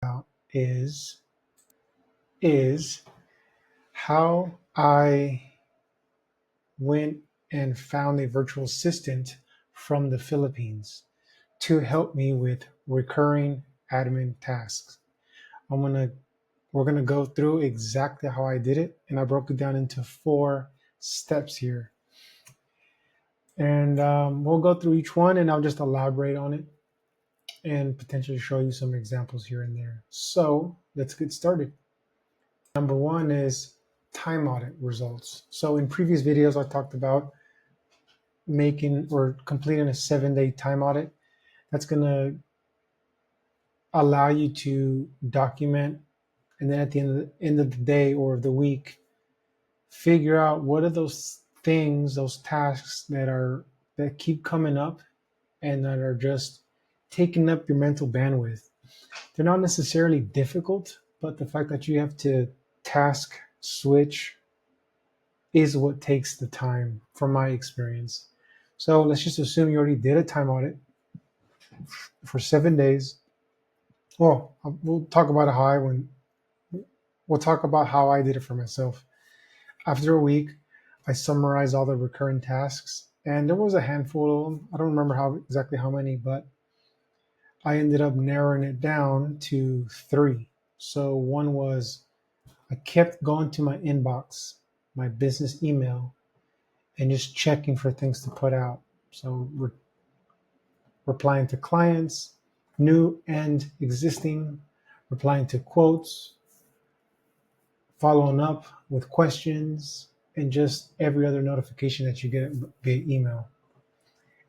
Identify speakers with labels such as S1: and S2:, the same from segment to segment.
S1: about is how I went and found a virtual assistant from the Philippines to help me with recurring admin tasks. I'm gonna we're gonna go through exactly how I did it, and I broke it down into 4 steps here. And we'll go through each one, and I'll just elaborate on it and potentially show you some examples here and there. So let's get started. Number one is time audit results. So in previous videos, I talked about making or completing a 7-day time audit. That's going to allow you to document, and then at the end of the day or of the week, figure out what are those things, those tasks that keep coming up and that are just taking up your mental bandwidth. They're not necessarily difficult, but the fact that you have to task switch is what takes the time from my experience. So let's just assume you already did a time audit for 7 days. Well, we'll talk about how I went. We'll talk about how I did it for myself. After a week, I summarized all the recurring tasks, and there was a handful of them. I don't remember exactly how many, but I ended up narrowing it down to 3. So one was I kept going to my inbox, my business email, and just checking for things to put out. So replying to clients, new and existing, replying to quotes, following up with questions, and just every other notification that you get via email.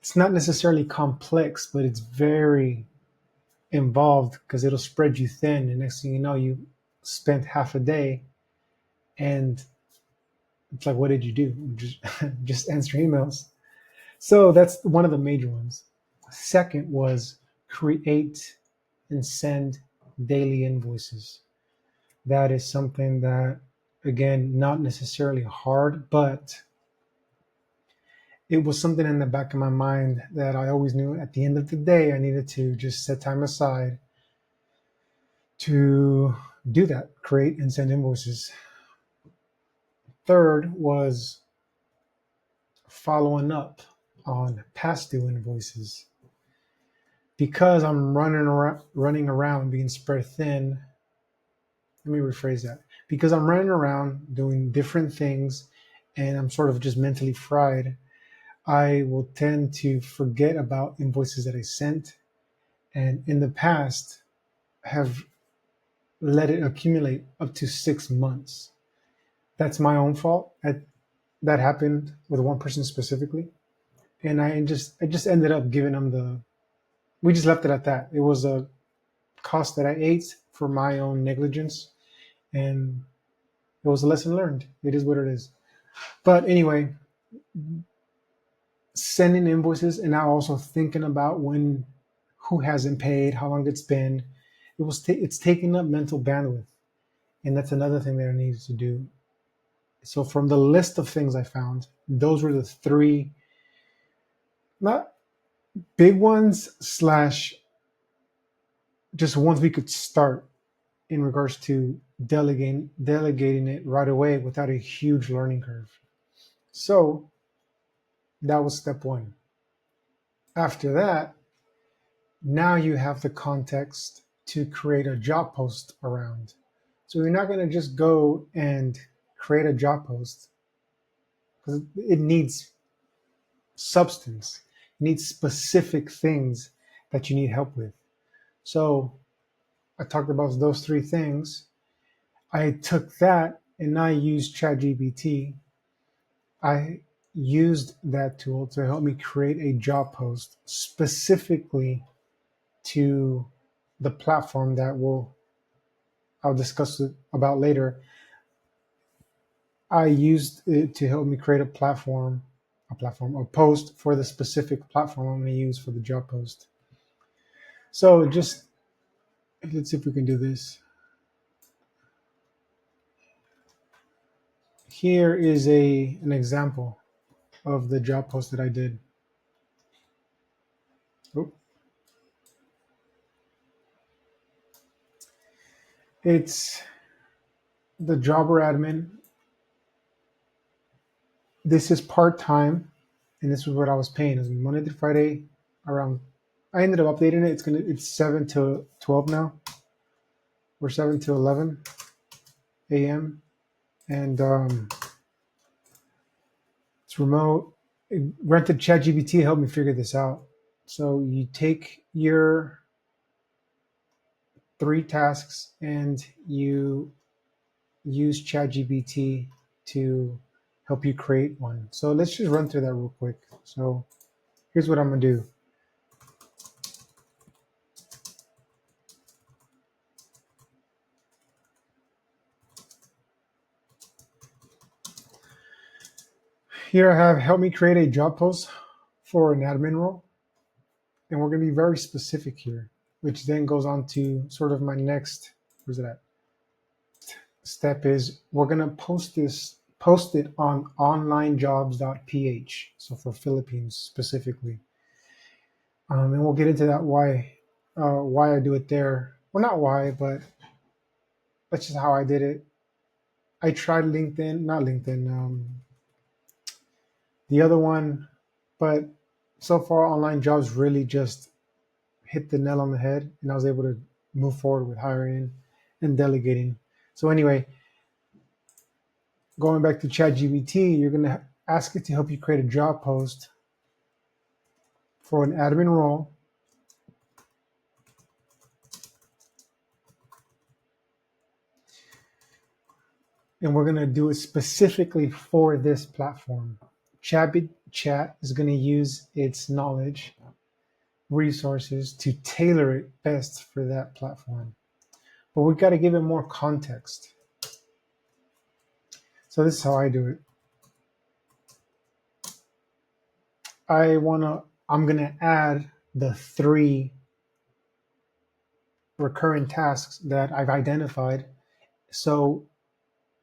S1: It's not necessarily complex, but it's very involved because it'll spread you thin. And next thing you know, you spent half a day, and it's like, what did you do? Just answer emails. So that's one of the major ones. Second was create and send daily invoices. That is something that, again, not necessarily hard, but it was something in the back of my mind that I always knew at the end of the day, I needed to just set time aside to do that, create and send invoices. Third was following up on past due invoices. Because I'm running around being spread thin, let me rephrase that. Because I'm running around doing different things and I'm sort of just mentally fried, I will tend to forget about invoices that I sent, and in the past have let it accumulate up to 6 months. That's my own fault. That happened with one person specifically, and I just ended up giving them the. We just left it at that. It was a cost that I ate for my own negligence, and it was a lesson learned. It is what it is. But anyway, sending invoices and now also thinking about who hasn't paid, how long it's been. It's taking up mental bandwidth, and that's another thing that I needed to do. So from the list of things I found, those were the 3 not big ones slash just ones we could start in regards to delegating it right away without a huge learning curve. So that was step 1. After that, now you have the context to create a job post around. So you're not going to just go and create a job post because it needs substance. It needs specific things that you need help with. So I talked about those 3 things. I took that and I used ChatGPT. I used that tool to help me create a job post specifically to the platform that I'll discuss it about later. I used it to help me create a post for the specific platform I'm going to use for the job post. So let's see if we can do this. Here is an example of the job post that I did. Oh. It's the jobber admin. This is part time, and this was what I was paying. It was Monday to Friday around. I ended up updating it. It's 7 to 12 now, or 7 to 11 a.m. and it's remote. Rented ChatGPT helped me figure this out. So you take your 3 tasks and you use ChatGPT to help you create one. So let's just run through that real quick. So here's what I'm gonna do. Here I have help me create a job post for an admin role. And we're gonna be very specific here, which then goes on to sort of my next, where's it at? Step is we're gonna post it on onlinejobs.ph. So for Philippines specifically. And we'll get into that why I do it there. Well, not why, but that's just how I did it. I tried LinkedIn, not LinkedIn, the other one, but so far online jobs really just hit the nail on the head, and I was able to move forward with hiring and delegating. So anyway, going back to ChatGPT, you're gonna ask it to help you create a job post for an admin role. And we're gonna do it specifically for this platform. Chat is gonna use its knowledge, resources to tailor it best for that platform. But we've got to give it more context. So this is how I do it. I'm gonna add the 3 recurring tasks that I've identified so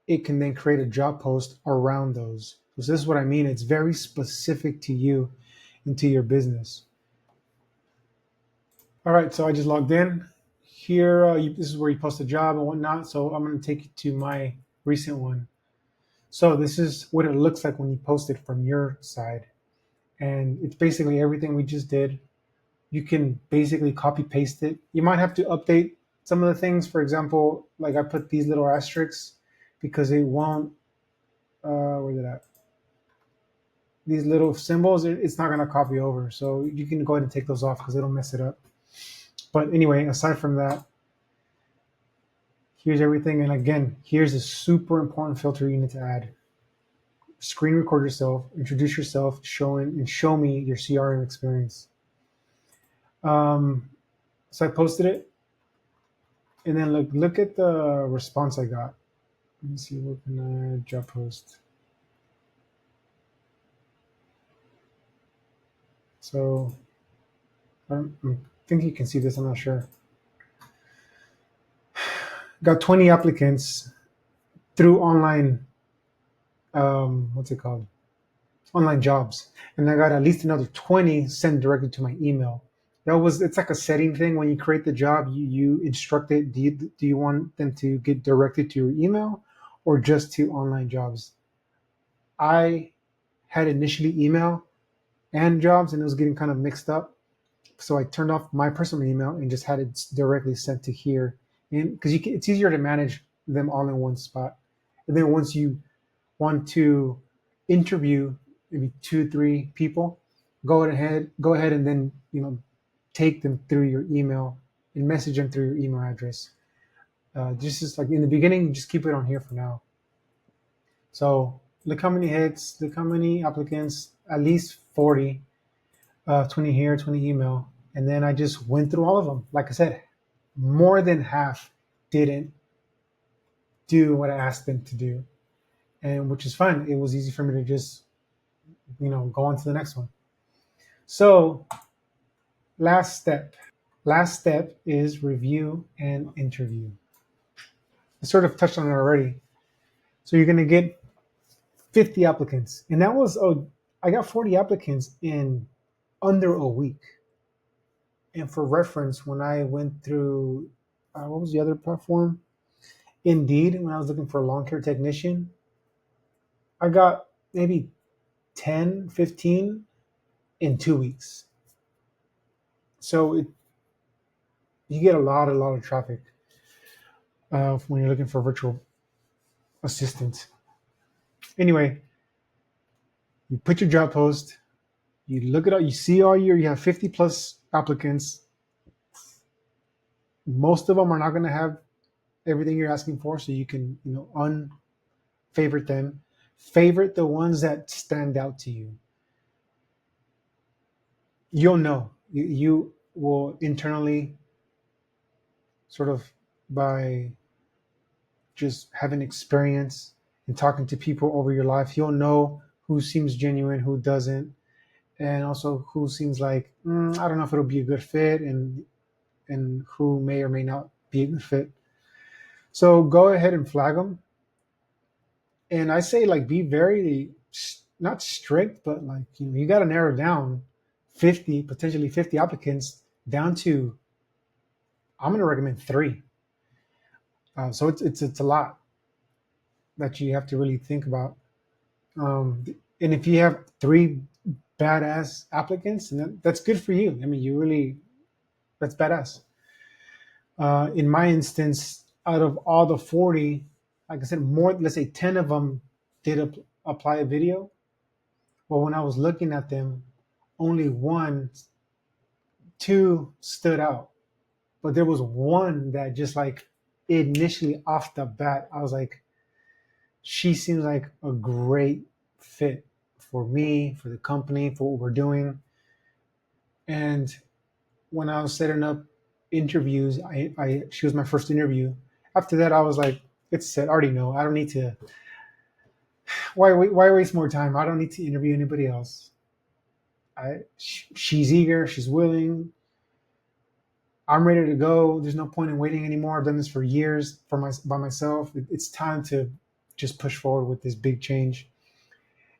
S1: it can then create a job post around those. So this is what I mean. It's very specific to you and to your business. All right, so I just logged in. Here, this is where you post a job and whatnot. So I'm going to take you to my recent one. So this is what it looks like when you post it from your side. And it's basically everything we just did. You can basically copy paste it. You might have to update some of the things. For example, like I put these little asterisks because it won't, where's it at? These little symbols, it's not going to copy over. So you can go ahead and take those off because it'll mess it up. But anyway, aside from that, here's everything. And again, here's a super important filter you need to add. Screen record yourself, introduce yourself, show me your CRM experience. So I posted it, and then look at the response I got. Let me see, what can I job post? So I think you can see this. I'm not sure. Got 20 applicants through online. What's it called? Online jobs, and I got at least another 20 sent directly to my email. It's like a setting thing. When you create the job, you instruct it. Do you want them to get directed to your email or just to online jobs? I had initially email and jobs, and it was getting kind of mixed up. So I turned off my personal email and just had it directly sent to here, and because it's easier to manage them all in one spot. And then once you want to interview maybe 2 3 people, go ahead and then take them through your email and message them through your email address. Just as like in the beginning, just keep it on here for now. So look how many hits, look how many applicants, at least 40, 20 here, 20 email. And then I just went through all of them. Like I said, more than half didn't do what I asked them to do. And which is fine. It was easy for me to just, go on to the next one. So last step. Last step is review and interview. I sort of touched on it already. So you're going to get 50 applicants. And I got 40 applicants in under a week. And for reference, when I went through, what was the other platform? Indeed, when I was looking for a lawn care technician, I got maybe 10, 15 in 2 weeks. So you get a lot of traffic when you're looking for virtual assistants. Anyway, you put your job post, you look it up, you see all you have 50 plus applicants. Most of them are not going to have everything you're asking for, so you can, unfavorite them. Favorite the ones that stand out to you. You'll know. You will internally, sort of by just having experience and talking to people over your life, you'll know who seems genuine, who doesn't, and also who seems like I don't know if it'll be a good fit, and who may or may not be a good fit. So go ahead and flag them. And I say, like, be very not strict, but like, you got to narrow down 50, potentially 50 applicants down to, I'm going to recommend three. So it's a lot that you have to really think about. And if you have three badass applicants, and that's good for you. I mean, that's badass. In my instance, out of all the 40, like I said, more, let's say 10 of them did apply a video. Well, when I was looking at them, only two stood out. But there was one that just, like, initially off the bat, I was like, she seems like a great fit for me, for the company, for what we're doing. And when I was setting up interviews, she was my first interview. After that, I was like, it's set. I already know. I don't need to. Why waste more time? I don't need to interview anybody else. She's eager. She's willing. I'm ready to go. There's no point in waiting anymore. I've done this for years by myself. It's time to just push forward with this big change.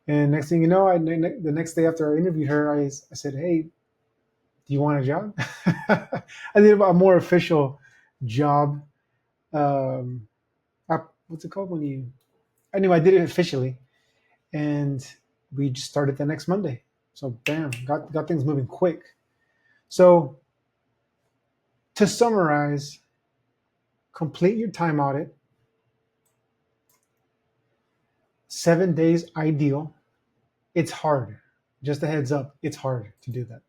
S1: And next thing you know, the next day after I interviewed her, I said, "Hey, do you want a job?" I did a more official job. Um, what's it called when you? Anyway, I did it officially, and we just started the next Monday. So bam, got things moving quick. So to summarize, complete your time audit. 7 days ideal. It's hard. Just a heads up, it's hard to do that.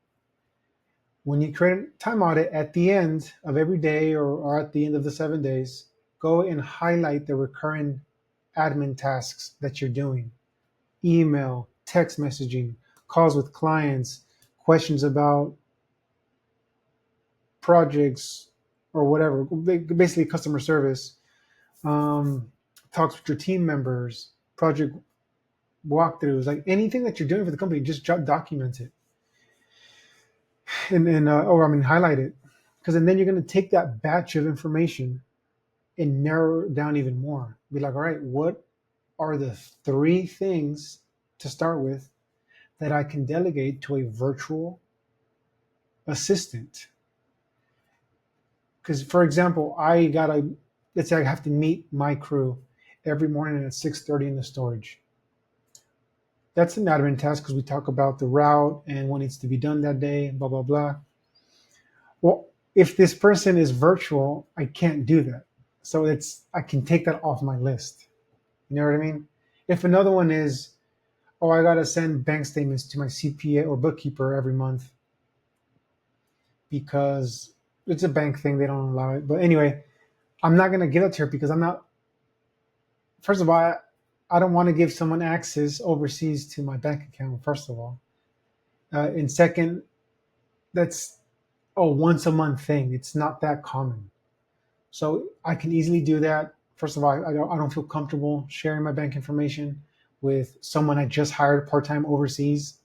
S1: When you create a time audit at the end of every day, or at the end of the 7 days, go and highlight the recurring admin tasks that you're doing. Email, text messaging, calls with clients, questions about projects or whatever, basically customer service, talks with your team members, project walkthroughs, like anything that you're doing for the company, just document it. Highlight it. And then you're going to take that batch of information and narrow it down even more. Be like, all right, what are the 3 things to start with that I can delegate to a virtual assistant? Because, for example, let's say I have to meet my crew every morning at 6:30 in the storage. That's an admin task because we talk about the route and what needs to be done that day, blah, blah, blah. Well, if this person is virtual, I can't do that. So I can take that off my list. You know what I mean? If another one is, I got to send bank statements to my CPA or bookkeeper every month because it's a bank thing. They don't allow it. But anyway, I'm not going to give it to her because first of all, I don't want to give someone access overseas to my bank account, first of all. And second, that's a once a month thing. It's not that common. So I can easily do that. First of all, I don't feel comfortable sharing my bank information with someone I just hired part-time overseas.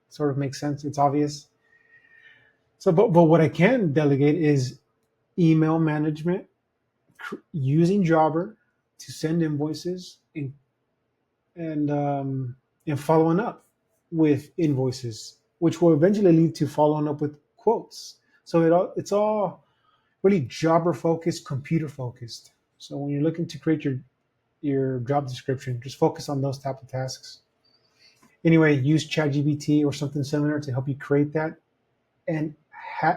S1: Sort of makes sense. It's obvious. So, but what I can delegate is email management, using Jobber to send invoices, and following up with invoices, which will eventually lead to following up with quotes. So it's all really Jobber focused, computer focused. So when you're looking to create your job description, just focus on those type of tasks. Anyway, use ChatGPT or something similar to help you create that, and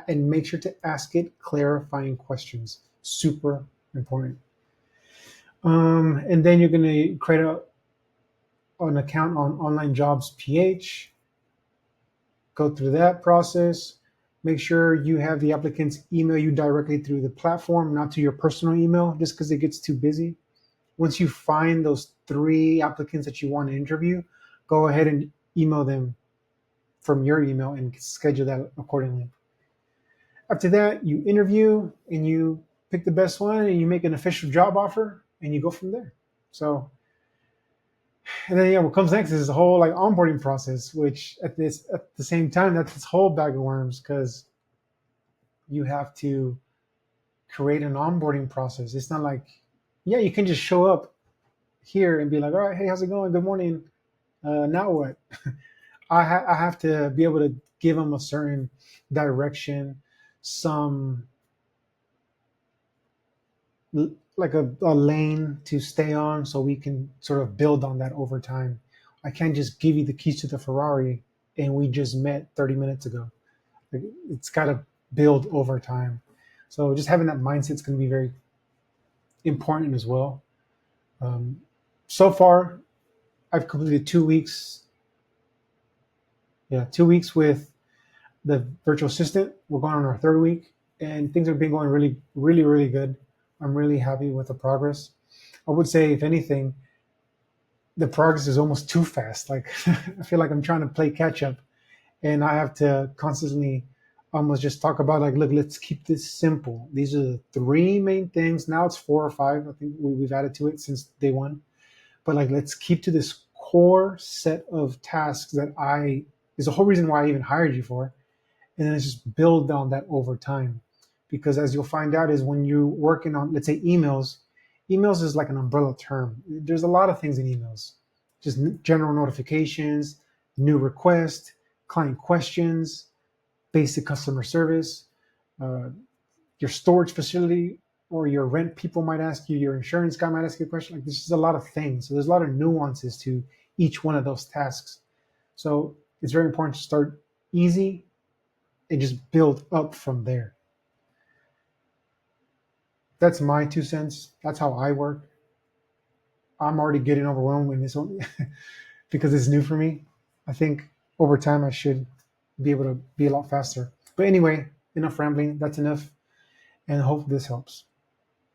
S1: and make sure to ask it clarifying questions. Super important. And then you're going to create an account on Online Jobs PH. Go through that process. Make sure you have the applicants email you directly through the platform, not to your personal email, just because it gets too busy. Once you find those 3 applicants that you want to interview, go ahead and email them from your email and schedule that accordingly. After that, you interview and you pick the best one and you make an official job offer and you go from there. So, and then what comes next is the whole like onboarding process, which at the same time, that's this whole bag of worms, because you have to create an onboarding process. It's not like, yeah, you can just show up here and be like, all right, hey, how's it going? Good morning. Now what? I have to be able to give them a certain direction, some like a lane to stay on, so we can sort of build on that over time. I can't just give you the keys to the Ferrari and we just met 30 minutes ago. Like, it's got to build over time. So just having that mindset is going to be very important as well. So far, I've completed 2 weeks. Yeah, 2 weeks with the virtual assistant. We're going on our 3rd week, and things have been going really, really, really good. I'm really happy with the progress. I would say, if anything, the progress is almost too fast. Like I feel like I'm trying to play catch up, and I have to constantly almost just talk about like, look, let's keep this simple. These are the 3 main things. Now it's 4 or 5. I think we've added to it since day one. But like, let's keep to this core set of tasks that is the whole reason why I even hired you for. And then it's just build on that over time. Because as you'll find out is when you're working on, let's say, emails is like an umbrella term. There's a lot of things in emails, just general notifications, new requests, client questions, basic customer service, uh, your storage facility or your rent people might ask you, your insurance guy might ask you a question. Like, this is a lot of things. So there's a lot of nuances to each one of those tasks. So it's very important to start easy and just build up from there. That's my 2 cents. That's how I work. I'm already getting overwhelmed with this one because it's new for me. I think over time I should be able to be a lot faster. But anyway, enough rambling. That's enough. And I hope this helps.